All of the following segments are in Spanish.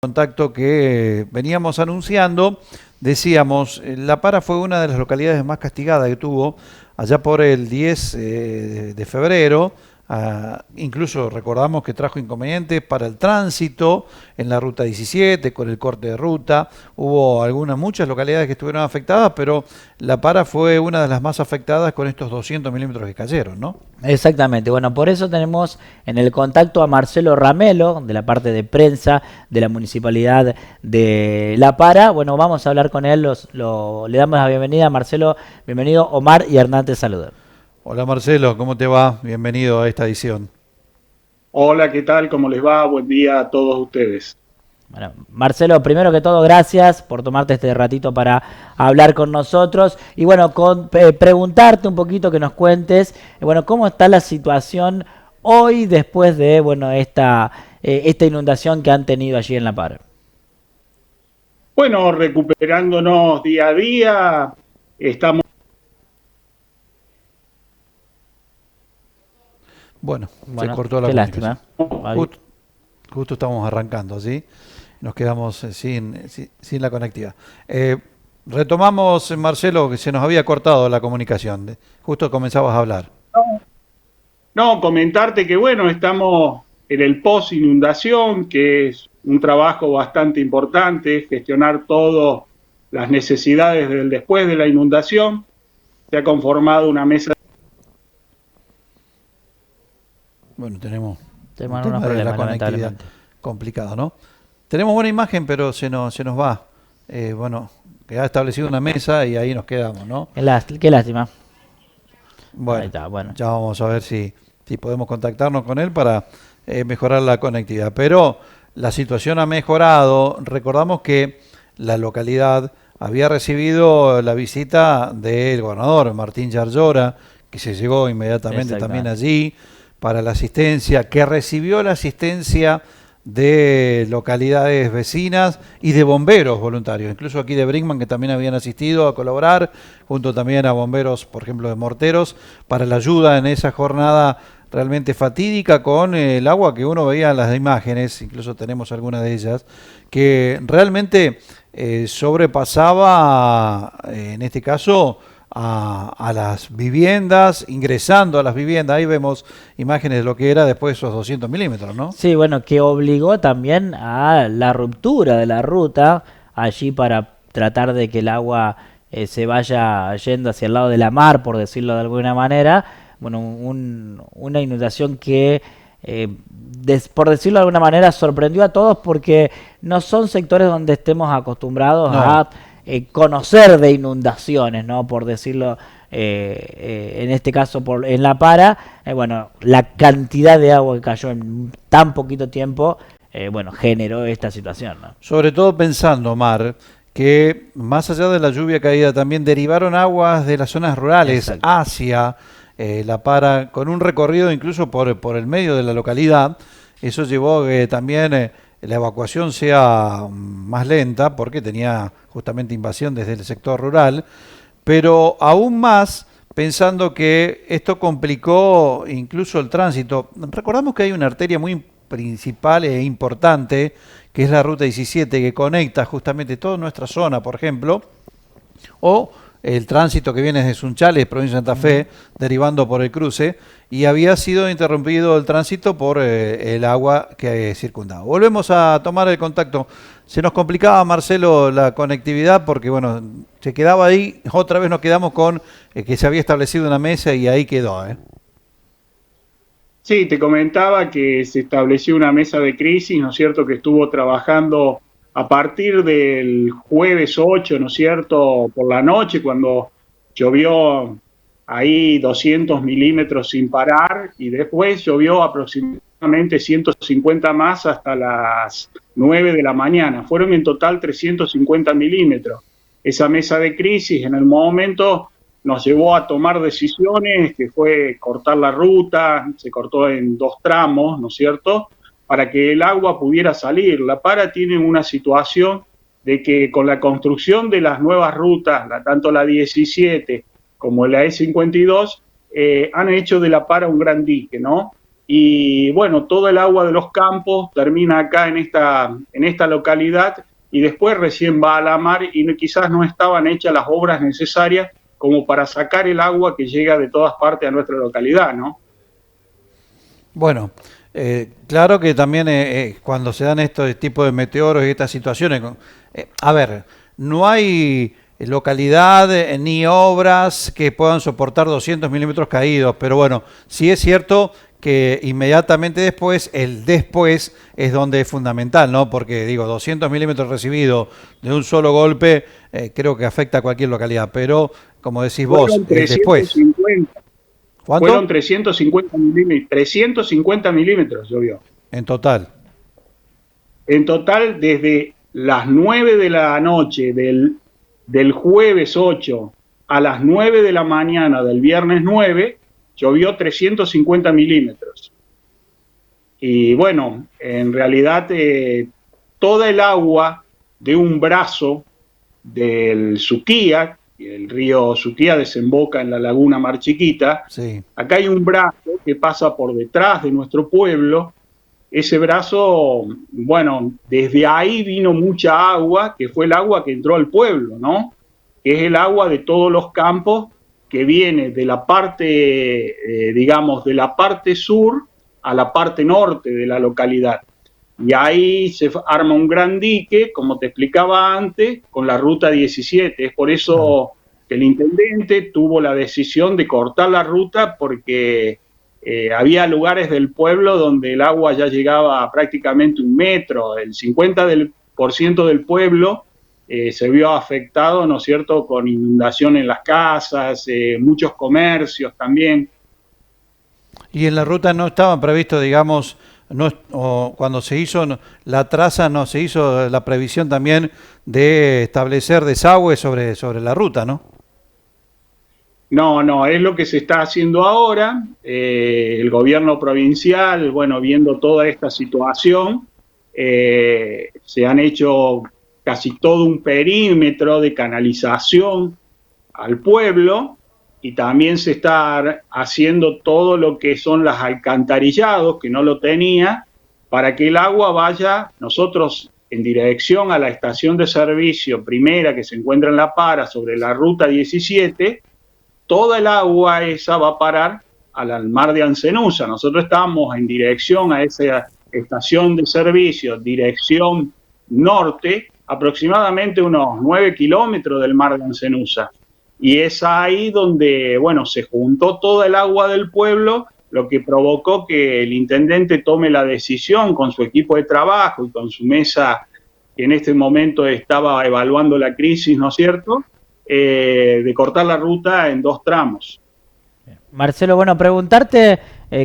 Contacto que veníamos anunciando, decíamos, La Para fue una de las localidades más castigadas que tuvo allá por el 10 de febrero. Incluso recordamos que trajo inconvenientes para el tránsito en la ruta 17 con el corte de ruta. Hubo muchas localidades que estuvieron afectadas, pero La Para fue una de las más afectadas con estos 200 milímetros que cayeron, ¿no? Exactamente, bueno, por eso tenemos en el contacto a Marcelo Ramelo, de la parte de prensa de la Municipalidad de La Para. Bueno, vamos a hablar con él, le damos la bienvenida a Marcelo, bienvenido. Omar y Hernán te saludan. Hola Marcelo, ¿cómo te va? Bienvenido a esta edición. Hola, ¿qué tal? ¿Cómo les va? Buen día a todos ustedes. Bueno, Marcelo, primero que todo, gracias por tomarte este ratito para hablar con nosotros. Y bueno, preguntarte un poquito, que nos cuentes, bueno, cómo está la situación hoy después de, bueno, esta inundación que han tenido allí en La Para. Bueno, recuperándonos día a día, estamos... Bueno, se cortó la comunicación. Lástima. Justo estamos arrancando, ¿sí? Nos quedamos sin la conectividad. Retomamos, Marcelo, que se nos había cortado la comunicación. Justo comenzabas a hablar. No, comentarte que bueno, estamos en el post-inundación, que es un trabajo bastante importante, gestionar todas las necesidades del después de la inundación. Se ha conformado una mesa. Bueno, tenemos unos problemas, la conectividad complicado, ¿no? Tenemos buena imagen, pero se nos va. Bueno, que ha establecido una mesa y ahí nos quedamos, ¿no? Qué lástima. Bueno, está, bueno, ya vamos a ver si podemos contactarnos con él para mejorar la conectividad. Pero la situación ha mejorado. Recordamos que la localidad había recibido la visita del gobernador Martín Yarlora, que se llegó inmediatamente también allí para la asistencia, que recibió la asistencia de localidades vecinas y de bomberos voluntarios, incluso aquí de Brinkman, que también habían asistido a colaborar, junto también a bomberos, por ejemplo, de Morteros, para la ayuda en esa jornada realmente fatídica con el agua que uno veía en las imágenes, incluso tenemos algunas de ellas, que realmente sobrepasaba, en este caso, a las viviendas, ingresando a las viviendas. Ahí vemos imágenes de lo que era después de esos 200 milímetros, ¿no? Sí, bueno, que obligó también a la ruptura de la ruta allí para tratar de que el agua se vaya yendo hacia el lado de la mar, por decirlo de alguna manera. Bueno, una inundación que, por decirlo de alguna manera, sorprendió a todos porque no son sectores donde estemos acostumbrados a conocer de inundaciones, ¿no? Por decirlo, en este caso en La Para, bueno, la cantidad de agua que cayó en tan poquito tiempo, bueno, generó esta situación, ¿no? Sobre todo pensando, Omar, que más allá de la lluvia caída también derivaron aguas de las zonas rurales hacia La Para, con un recorrido incluso por el medio de la localidad. Eso llevó a que también la evacuación sea más lenta, porque tenía justamente invasión desde el sector rural, pero aún más pensando que esto complicó incluso el tránsito. Recordamos que hay una arteria muy principal e importante, que es la ruta 17, que conecta justamente toda nuestra zona, por ejemplo, o el tránsito que viene desde Sunchales, provincia de Santa Fe, derivando por el cruce, y había sido interrumpido el tránsito por el agua que circundaba. Volvemos a tomar el contacto. Se nos complicaba, Marcelo, la conectividad porque, bueno, se quedaba ahí. Otra vez nos quedamos con que se había establecido una mesa y ahí quedó, ¿eh? Sí, te comentaba que se estableció una mesa de crisis, ¿no es cierto?, que estuvo trabajando a partir del jueves 8, ¿no es cierto?, por la noche, cuando llovió ahí 200 milímetros sin parar, y después llovió aproximadamente 150 más hasta las 9 de la mañana. Fueron en total 350 milímetros. Esa mesa de crisis en el momento nos llevó a tomar decisiones, que fue cortar la ruta, se cortó en 2 tramos, ¿no es cierto?, para que el agua pudiera salir. La Para tiene una situación de que con la construcción de las nuevas rutas, tanto la 17 como la E52, han hecho de La Para un gran dique, ¿no? y bueno, todo el agua de los campos termina acá en esta localidad y después recién va a la mar y quizás no estaban hechas las obras necesarias como para sacar el agua que llega de todas partes a nuestra localidad, ¿no? Bueno, claro que también cuando se dan estos tipos de meteoros y estas situaciones, a ver, no hay localidad ni obras que puedan soportar 200 milímetros caídos, pero bueno, sí es cierto que inmediatamente después, el después es donde es fundamental, ¿no? Porque digo, 200 milímetros recibidos de un solo golpe, creo que afecta a cualquier localidad, pero como decís vos, Fueron el después. 350. Fueron ¿Cuánto? 350 milímetros, 350 milímetros llovió. En total. En total, desde las 9 de la noche del jueves 8 a las 9 de la mañana del viernes 9, llovió 350 milímetros. Y bueno, en realidad toda el agua de un brazo del Suquía, el río Suquía desemboca en la laguna Mar Chiquita, Sí. acá hay un brazo que pasa por detrás de nuestro pueblo. Ese brazo, bueno, desde ahí vino mucha agua, que fue el agua que entró al pueblo, ¿no? Que es el agua de todos los campos que viene de la parte, digamos, de la parte sur a la parte norte de la localidad. Y ahí se arma un gran dique, como te explicaba antes, con la ruta 17. Es por eso que el intendente tuvo la decisión de cortar la ruta porque había lugares del pueblo donde el agua ya llegaba a prácticamente 1 metro. El 50% del pueblo se vio afectado, ¿no es cierto?, con inundación en las casas, muchos comercios también. Y en la ruta no estaban previstos, digamos, no, o cuando se hizo la traza, no se hizo la previsión también de establecer desagüe sobre la ruta, ¿no? No, no, es lo que se está haciendo ahora. El gobierno provincial, bueno, viendo toda esta situación, se han hecho casi todo un perímetro de canalización al pueblo y también se está haciendo todo lo que son los alcantarillados, que no lo tenía, para que el agua vaya, nosotros en dirección a la estación de servicio primera que se encuentra en La Para, sobre la ruta 17, toda el agua esa va a parar al mar de Ancenusa. Nosotros estamos en dirección a esa estación de servicio, dirección norte, aproximadamente unos 9 kilómetros del mar de Ancenusa. Y es ahí donde, bueno, se juntó toda el agua del pueblo, lo que provocó que el intendente tome la decisión con su equipo de trabajo y con su mesa que en este momento estaba evaluando la crisis, ¿no es cierto?, de cortar la ruta en 2 tramos. Marcelo, bueno, preguntarte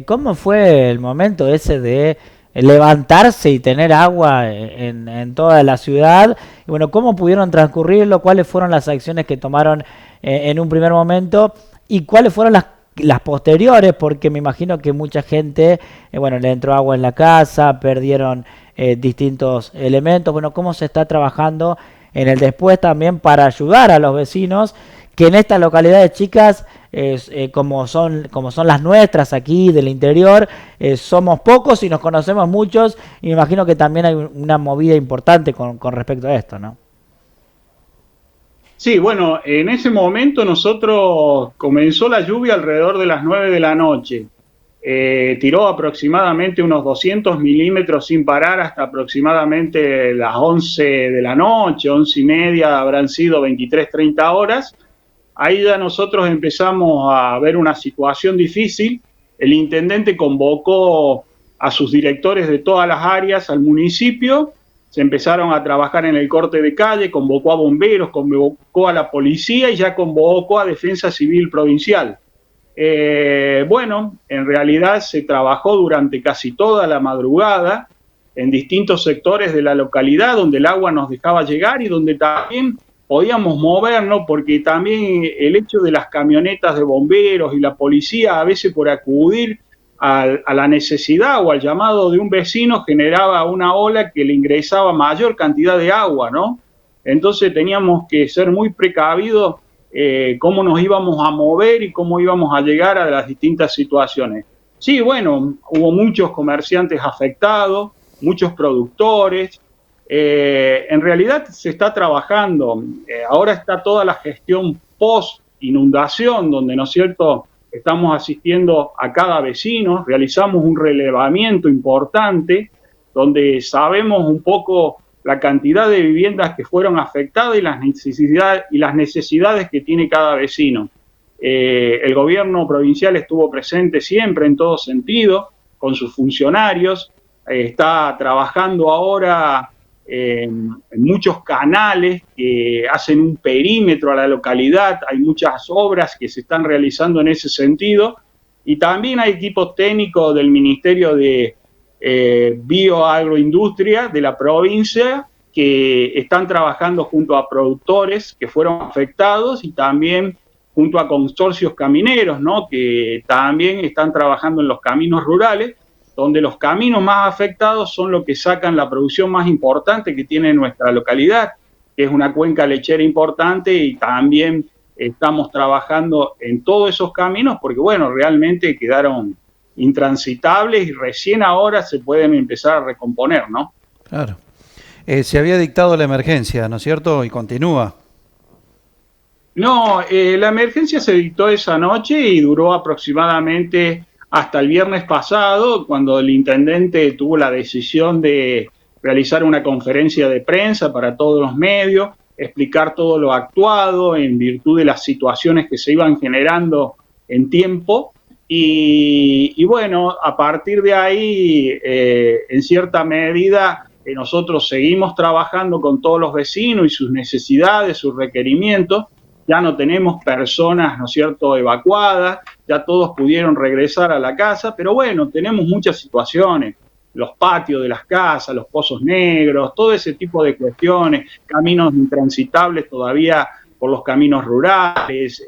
cómo fue el momento ese de levantarse y tener agua en toda la ciudad, y bueno, cómo pudieron transcurrirlo, cuáles fueron las acciones que tomaron en un primer momento y cuáles fueron las posteriores, porque me imagino que mucha gente, bueno, le entró agua en la casa, perdieron distintos elementos. Bueno, cómo se está trabajando en el después también para ayudar a los vecinos que en estas localidades chicas, como son las nuestras aquí del interior, somos pocos y nos conocemos muchos, y me imagino que también hay una movida importante con respecto a esto, ¿no? Sí, bueno, en ese momento nosotros comenzó la lluvia alrededor de las 9 de la noche. Tiró aproximadamente unos 200 milímetros sin parar hasta aproximadamente las 11 de la noche, 11:30, habrán sido 23, 30 horas. Ahí ya nosotros empezamos a ver una situación difícil. El intendente convocó a sus directores de todas las áreas al municipio, se empezaron a trabajar en el corte de calle, convocó a bomberos, convocó a la policía y ya convocó a Defensa Civil Provincial. Bueno, en realidad se trabajó durante casi toda la madrugada en distintos sectores de la localidad donde el agua nos dejaba llegar y donde también podíamos movernos, porque también el hecho de las camionetas de bomberos y la policía, a veces por acudir a la necesidad o al llamado de un vecino, generaba una ola que le ingresaba mayor cantidad de agua, ¿no? Entonces teníamos que ser muy precavidos cómo nos íbamos a mover y cómo íbamos a llegar a las distintas situaciones. Sí, bueno, hubo muchos comerciantes afectados, muchos productores. En realidad se está trabajando, ahora está toda la gestión post inundación, donde, ¿no es cierto?, estamos asistiendo a cada vecino, realizamos un relevamiento importante, donde sabemos un poco la cantidad de viviendas que fueron afectadas y las necesidades que tiene cada vecino. El gobierno provincial estuvo presente siempre en todo sentido, con sus funcionarios, está trabajando ahora en muchos canales que hacen un perímetro a la localidad, hay muchas obras que se están realizando en ese sentido, y también hay equipos técnicos del Ministerio de Bioagroindustria de la provincia que están trabajando junto a productores que fueron afectados y también junto a consorcios camineros, ¿no?, que también están trabajando en los caminos rurales, donde los caminos más afectados son los que sacan la producción más importante que tiene nuestra localidad, que es una cuenca lechera importante, y también estamos trabajando en todos esos caminos porque, bueno, realmente quedaron intransitables y recién ahora se pueden empezar a recomponer, ¿no? Claro. Se había dictado la emergencia, ¿no es cierto? Y continúa. No, la emergencia se dictó esa noche y duró aproximadamente hasta el viernes pasado, cuando el intendente tuvo la decisión de realizar una conferencia de prensa para todos los medios, explicar todo lo actuado en virtud de las situaciones que se iban generando en tiempo. Y bueno, a partir de ahí, en cierta medida, nosotros seguimos trabajando con todos los vecinos y sus necesidades, sus requerimientos. Ya no tenemos personas, ¿no es cierto?, evacuadas, ya todos pudieron regresar a la casa, pero bueno, tenemos muchas situaciones, los patios de las casas, los pozos negros, todo ese tipo de cuestiones, caminos intransitables todavía por los caminos rurales.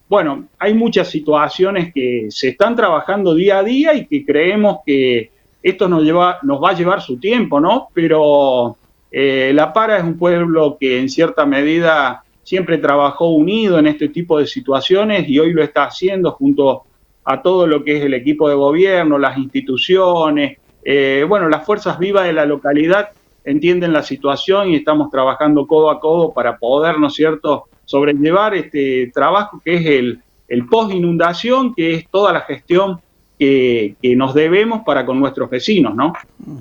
Bueno, hay muchas situaciones que se están trabajando día a día y que creemos que esto nos va a llevar su tiempo, ¿no? Pero La Para es un pueblo que en cierta medida siempre trabajó unido en este tipo de situaciones y hoy lo está haciendo junto a todo lo que es el equipo de gobierno, las instituciones, bueno, las fuerzas vivas de la localidad entienden la situación y estamos trabajando codo a codo para poder, ¿no es cierto?, sobrellevar este trabajo que es el post-inundación, que es toda la gestión que nos debemos para con nuestros vecinos, ¿no?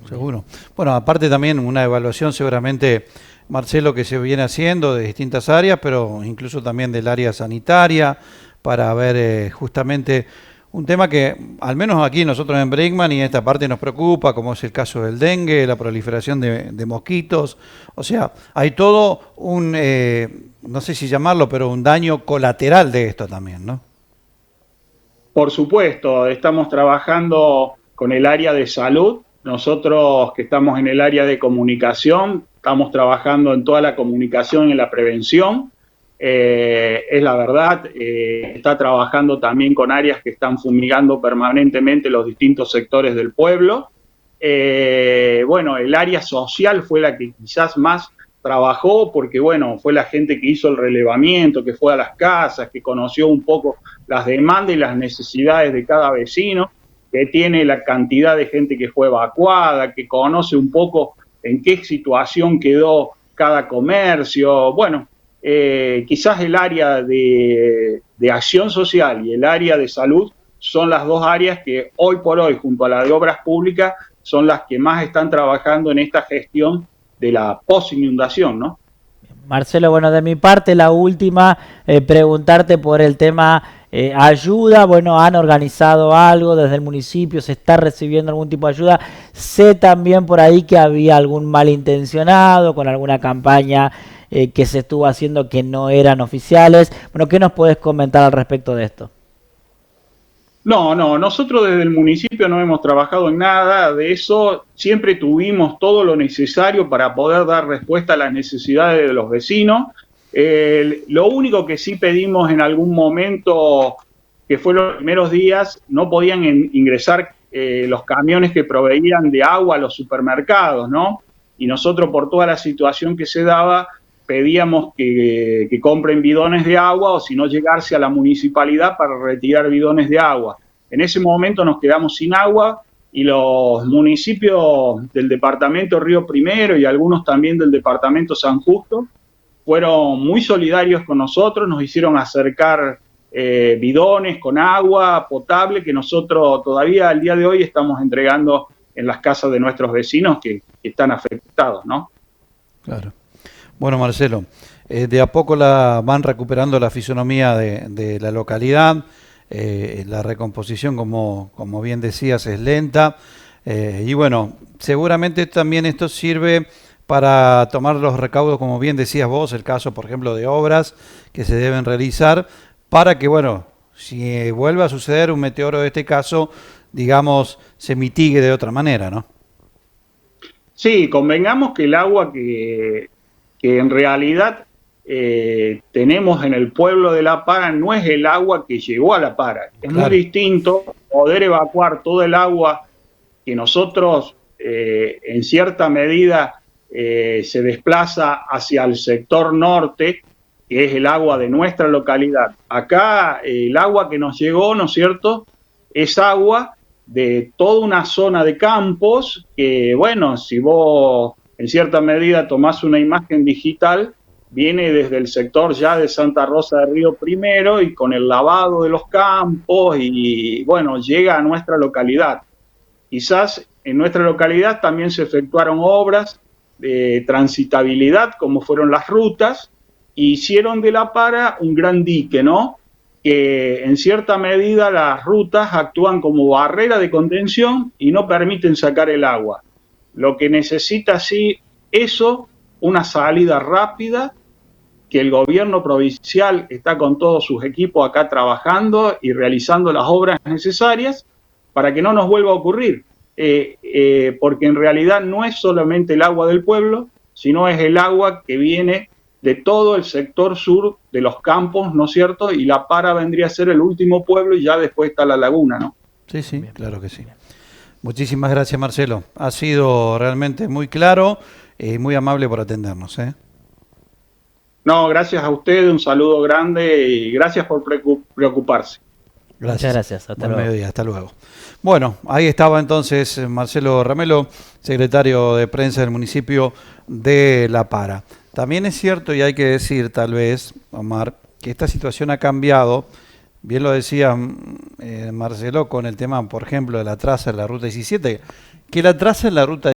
Seguro. Bueno, aparte también una evaluación seguramente, Marcelo, que se viene haciendo de distintas áreas, pero incluso también del área sanitaria, para ver justamente un tema que al menos aquí nosotros en Brinkmann y en esta parte nos preocupa, como es el caso del dengue, la proliferación de mosquitos. O sea, hay todo un, no sé si llamarlo, pero un daño colateral de esto también, ¿no? Por supuesto, estamos trabajando con el área de salud. Nosotros que estamos en el área de comunicación, estamos trabajando en toda la comunicación y en la prevención. Es la verdad, está trabajando también con áreas que están fumigando permanentemente los distintos sectores del pueblo. Bueno, el área social fue la que quizás más trabajó porque, bueno, fue la gente que hizo el relevamiento, que fue a las casas, que conoció un poco las demandas y las necesidades de cada vecino, que tiene la cantidad de gente que fue evacuada, que conoce un poco en qué situación quedó cada comercio. Bueno, quizás el área de acción social y el área de salud son las dos áreas que hoy por hoy, junto a la de obras públicas, son las que más están trabajando en esta gestión de la post-inundación, ¿no? Marcelo, bueno, de mi parte, la última, preguntarte por el tema ayuda. Bueno, han organizado algo desde el municipio, se está recibiendo algún tipo de ayuda. Sé también por ahí que había algún malintencionado con alguna campaña que se estuvo haciendo que no eran oficiales. Bueno, ¿qué nos puedes comentar al respecto de esto? No, nosotros desde el municipio no hemos trabajado en nada de eso, siempre tuvimos todo lo necesario para poder dar respuesta a las necesidades de los vecinos. Lo único que sí pedimos en algún momento, que fue los primeros días, no podían ingresar los camiones que proveían de agua a los supermercados, ¿no? Y nosotros, por toda la situación que se daba, pedíamos que compren bidones de agua o si no llegarse a la municipalidad para retirar bidones de agua. en ese momento nos quedamos sin agua y los municipios del departamento Río Primero y algunos también del departamento San Justo fueron muy solidarios con nosotros, nos hicieron acercar bidones con agua potable que nosotros todavía al día de hoy estamos entregando en las casas de nuestros vecinos que están afectados, ¿no? Claro. Bueno, Marcelo, de a poco la van recuperando la fisonomía de la localidad, la recomposición, como bien decías, es lenta, y bueno, seguramente también esto sirve para tomar los recaudos, como bien decías vos, el caso, por ejemplo, de obras que se deben realizar, para que, bueno, si vuelve a suceder un meteoro de este caso, digamos, se mitigue de otra manera, ¿no? Sí, convengamos que el agua que en realidad tenemos en el pueblo de La Para no es el agua que llegó a La Para. Es Claro. muy distinto poder evacuar todo el agua que nosotros en cierta medida se desplaza hacia el sector norte, que es el agua de nuestra localidad. Acá el agua que nos llegó, ¿no es cierto?, es agua de toda una zona de campos que, bueno, si vos en cierta medida tomás una imagen digital, viene desde el sector ya de Santa Rosa de Río Primero y con el lavado de los campos y, bueno, llega a nuestra localidad. Quizás en nuestra localidad también se efectuaron obras de transitabilidad, como fueron las rutas, e hicieron de La Para un gran dique, ¿no? Que en cierta medida las rutas actúan como barrera de contención y no permiten sacar el agua. Lo que necesita, sí, eso, una salida rápida, que el gobierno provincial está con todos sus equipos acá trabajando y realizando las obras necesarias para que no nos vuelva a ocurrir. Porque en realidad no es solamente el agua del pueblo, sino es el agua que viene de todo el sector sur de los campos, ¿no es cierto? Y La Para vendría a ser el último pueblo y ya después está la laguna, ¿no? Sí, sí, claro que sí. Muchísimas gracias, Marcelo. Ha sido realmente muy claro y muy amable por atendernos, ¿eh? No, gracias a ustedes, un saludo grande y gracias por preocuparse. Gracias. Muchas gracias. Hasta Buen luego. mediodía, hasta luego. Bueno, ahí estaba entonces Marcelo Ramelo, secretario de prensa del municipio de La Para. También es cierto, y hay que decir tal vez, Omar, que esta situación ha cambiado. Bien lo decía Marcelo con el tema, por ejemplo, de la traza en la ruta 17, que la traza en la ruta